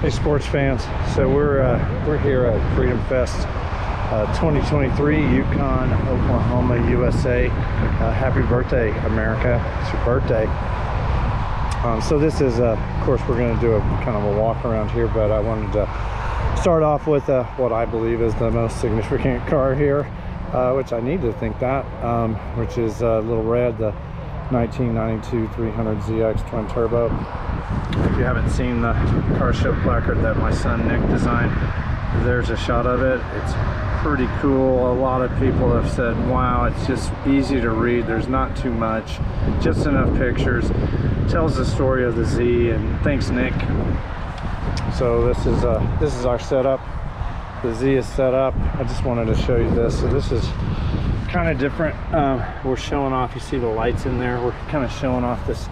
Hey sports fans, so we're here at Freedom Fest 2023, Yukon, Oklahoma, USA. Happy birthday, America. It's your birthday. So this is, of course, we're going to do a kind of a walk around here, but I wanted to start off with what I believe is the most significant car here, which I need to think that, which is Little Red, the 1992 300ZX twin turbo. If you haven't seen the car show placard that my son Nick designed, there's a shot of it. It's pretty cool. A lot of people have said, wow, it's just easy to read. There's not too much, just enough pictures. Tells the story of the Z, and thanks Nick. So this is our setup. The Z is set up. I just wanted to show you this. So this is kind of different. We're showing off, you see the lights in there, we're kind of showing off this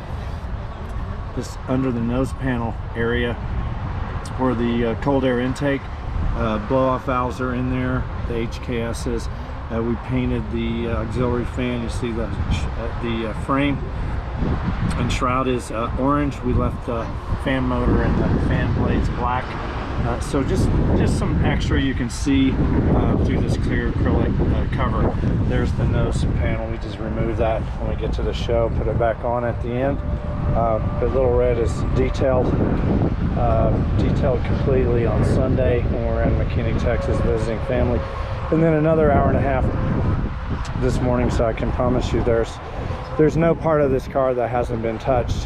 under the nose panel area where the cold air intake blow off valves are in there, the HKSs. We painted the auxiliary fan. You see the frame and shroud is orange. We left the fan motor and the fan blades black. So just some extra you can see through this clear acrylic cover. There's the nose panel. We just remove that when we get to the show, put it back on at the end. But Little Red is detailed completely on Sunday when we're in McKinney, Texas visiting family. And then another hour and a half this morning, so I can promise you there's no part of this car that hasn't been touched.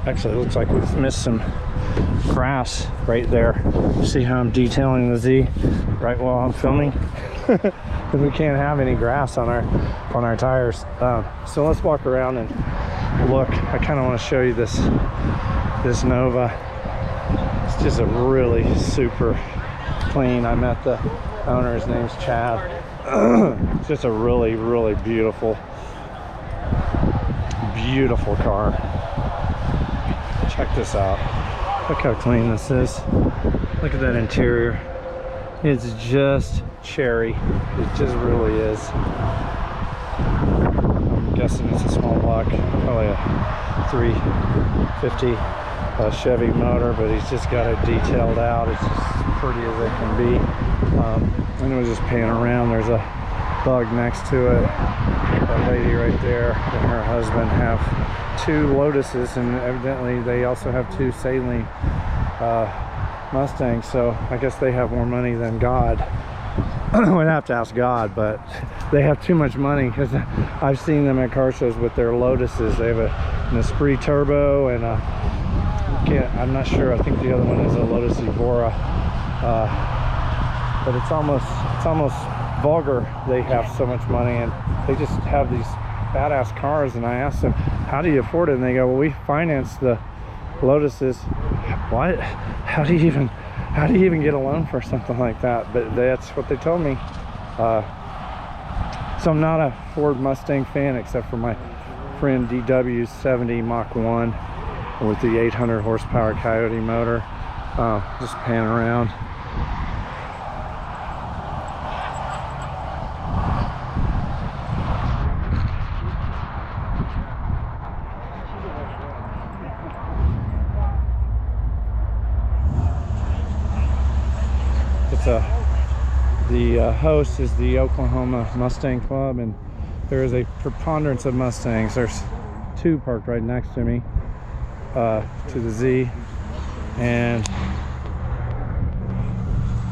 Actually, it looks like we've missed some grass right there. See how I'm detailing the Z right while I'm filming? Because we can't have any grass on our tires. So let's walk around and look. I kind of want to show you this Nova. It's just a really super clean. I met the owner. His name's Chad. It's just a really beautiful car. Check this out. Look how clean this is. Look at that interior. It's just cherry. It just really is. I'm guessing it's a small block, probably a 350 Chevy motor, but he's just got it detailed out. It's as pretty as it can be. And we'll just pan around. There's a bug next to it. That lady right there and her husband have 2 Lotuses, and evidently they also have 2 Saline Mustangs, so I guess they have more money than God. We'd have to ask God, but they have too much money, because I've seen them at car shows with their Lotuses. They have an Esprit Turbo and I'm not sure, I think the other one is a Lotus Evora, but it's almost vulgar. They have so much money and they just have these badass cars. And I asked them, how do you afford it? And they go, well, we finance the Lotuses. What? How do you even get a loan for something like that? But that's what they told me. So I'm not a Ford Mustang fan, except for my friend DW's 70 Mach 1 with the 800 horsepower Coyote motor. Just pan around. The host is the Oklahoma Mustang Club, and there is a preponderance of Mustangs. There's 2 parked right next to me, to the Z, and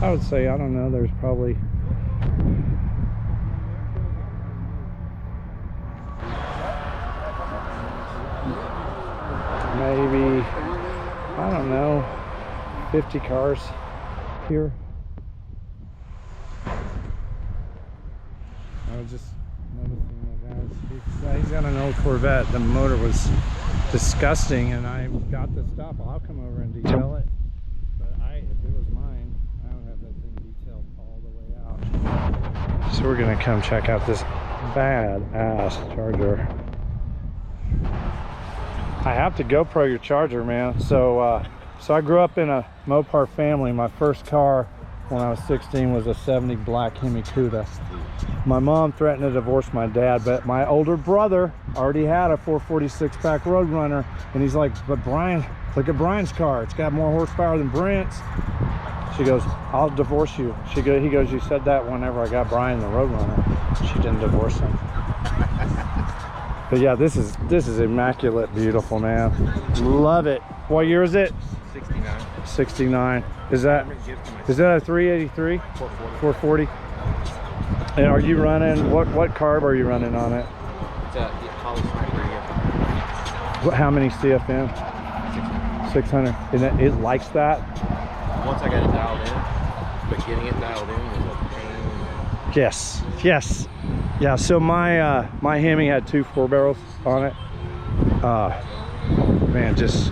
I would say, I don't know, there's probably maybe, I don't know, 50 cars here. I was just noticing that, guys. He's got an old Corvette. The motor was disgusting, and I got the stuff. I'll come over and detail it. But if it was mine, I would have that thing detailed all the way out. So we're gonna come check out this badass Charger. I have to GoPro your Charger, man. So I grew up in a Mopar family. My first car when I was 16 was a 70 black Hemi Cuda. My mom threatened to divorce my dad, but my older brother already had a 446 pack Roadrunner, and he's like, but Brian, Look at Brian's car. It's got more horsepower than Brent's. She goes, I'll divorce you. He goes, you said that whenever I got Brian the Roadrunner. She didn't divorce him. But yeah, this is immaculate, beautiful, man. Love it. What year is it? 69. 69. Is that a 383? 440. And are you running, what carb are you running on it? It's a Holly Sniper. How many CFM? 600. And it likes that? Once I got it dialed in, but getting it dialed in was a pain. Yes, yes. Yeah, so my Hemi had 2 4-barrels on it. Man, just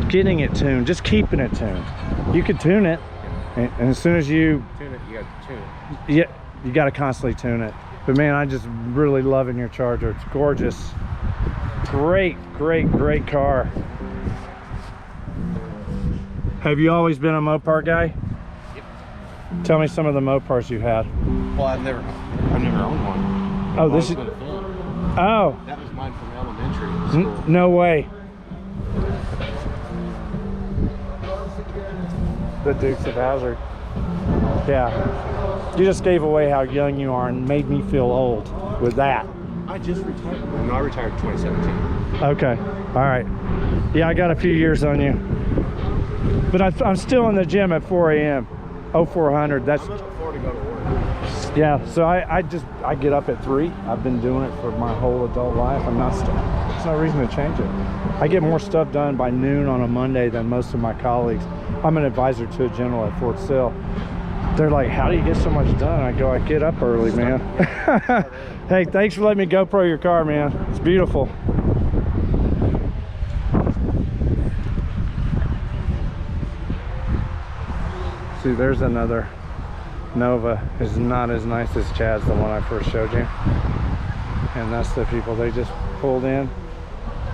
getting it tuned, just keeping it tuned. You can tune it, and as soon as you tune it, you got to tune it. Yeah, you got to constantly tune it. But man, I just really loving your Charger. It's gorgeous. Great car. Have you always been a Mopar guy? Yep. Tell me some of the Mopars you had. Well, I've never owned one. Oh, this is. Oh. That was mine from elementary school. No way. The Dukes of Hazzard. Yeah. You just gave away how young you are and made me feel old with that. I just retired. No, I retired in 2017. Okay. All right. Yeah, I got a few years on you. But I'm still in the gym at 4 a.m. 0400. That's. I'm looking forward to go to work. Yeah. So I get up at 3. I've been doing it for my whole adult life. There's no reason to change it. I get more stuff done by noon on a Monday than most of my colleagues. I'm an advisor to a general at Fort Sill. They're like, how do you get so much done? I go, I get up early, man. Hey, thanks for letting me GoPro your car, man. It's beautiful. See, there's another Nova. It's not as nice as Chad's, the one I first showed you. And that's the people, they just pulled in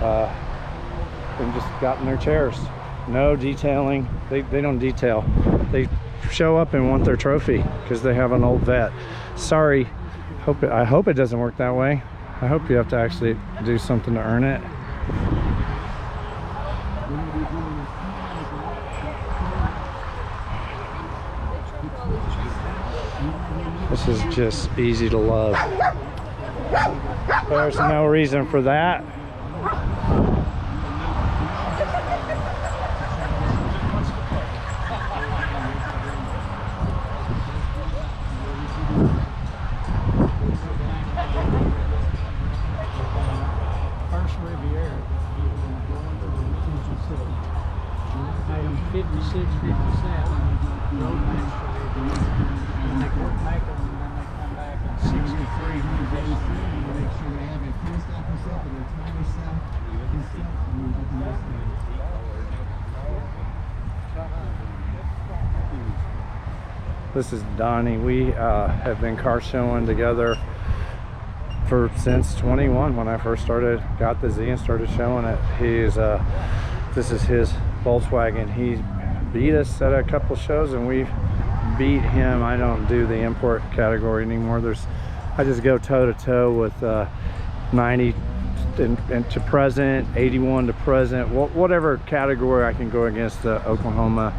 and just got in their chairs. No detailing. They don't detail. They show up and want their trophy because they have an old vet. Sorry. I hope it doesn't work that way. I hope you have to actually do something to earn it. This is just easy to love. There's no reason for that. Item 56, 57, road master review. And they work back on them, and then they come back at 63. Make sure they have a full stop and stop, and it's 97. This is Donnie. We have been car showing together since 21 when I first got the Z and started showing it. This is his Volkswagen. He beat us at a couple shows and we've beat him. I don't do the import category anymore. I just go toe to toe with 90 and to present, 81 to present, whatever category I can go against the Oklahoma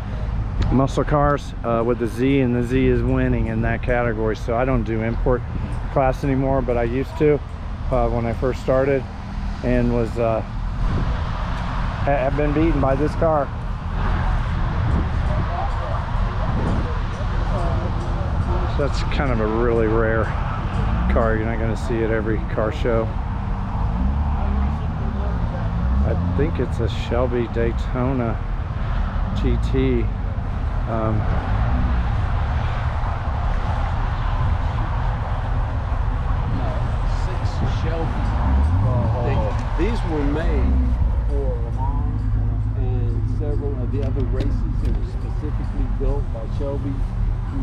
muscle cars with the Z, and the Z is winning in that category. So I don't do import class anymore, but I used to when I first started, and was have been beaten by this car. So that's kind of a really rare car. You're not going to see it every car show. I think it's a Shelby Daytona GT. Six Shelby. These were made for Le Mans and several of the other races that were specifically built by Shelby. It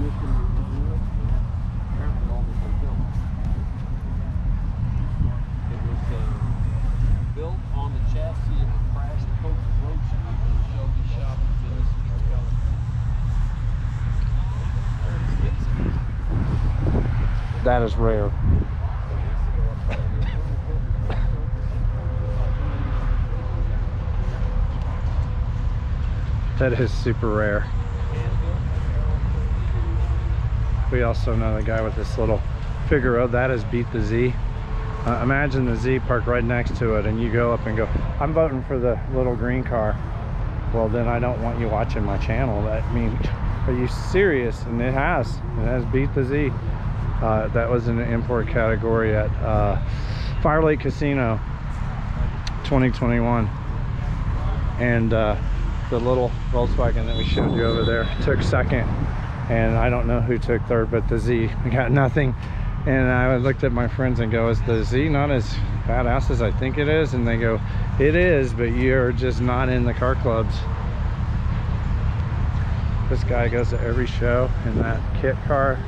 was built on the chassis of a crashed Cobra roadster in the Shelby shop in Venice Beach. That is rare. That is super rare. We also know the guy with this little Figaro. That is Beat the Z. Imagine the Z parked right next to it, and you go up and go, I'm voting for the little green car. Well, then I don't want you watching my channel. I mean, are you serious? And it has Beat the Z. That was in the import category at Fire Lake Casino 2021. And the little Volkswagen that we showed you over there took second. And I don't know who took third, but the Z got nothing. And I looked at my friends and go, is the Z not as badass as I think it is? And they go, it is, but you're just not in the car clubs. This guy goes to every show in that kit car.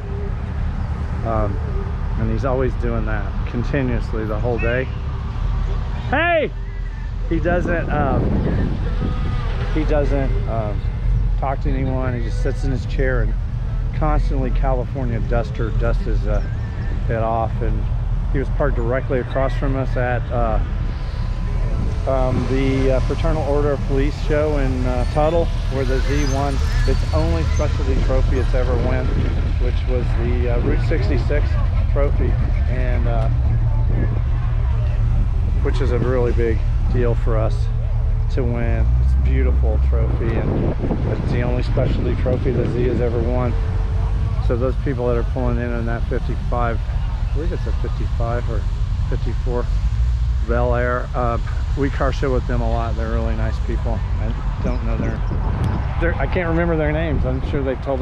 And he's always doing that continuously the whole day. Hey! He doesn't talk to anyone. He just sits in his chair and constantly California dust his it off. And he was parked directly across from us at the Fraternal Order of Police show in Tuttle, where the Z won its only specialty trophy it's ever won, which was the Route 66 trophy, and which is a really big deal for us to win. It's a beautiful trophy, and it's the only specialty trophy the Z has ever won. So those people that are pulling in that 55, I believe it's a 55 or 54 Bel Air, we car show with them a lot. They're really nice people. I don't know I can't remember their names. I'm sure they've told us